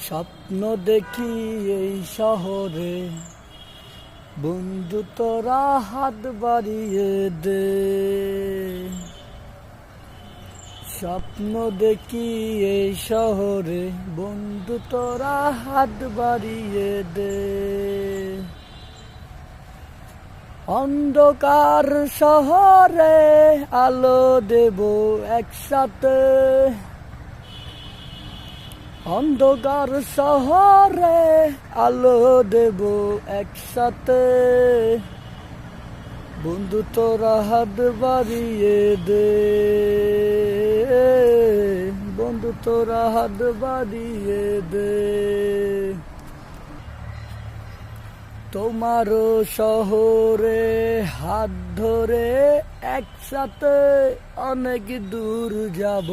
স্বপ্ন দেখি এই শহরে, বন্ধু তোরা হাত বাড়িয়ে দে। স্বপ্ন দেখি এই শহরে, বন্ধু তোরা হাত বাড়িয়ে দে। অন্ধকার শহরে আলো দেব একসাথে, অন্ধকার শহরে আলো দেব একসাথে। বন্ধু তোরা হাত বাড়িয়ে দে, বন্ধু তোরা হাত বাড়িয়ে দে। তোমারও শহরে হাত ধরে একসাথে অনেক দূর যাব।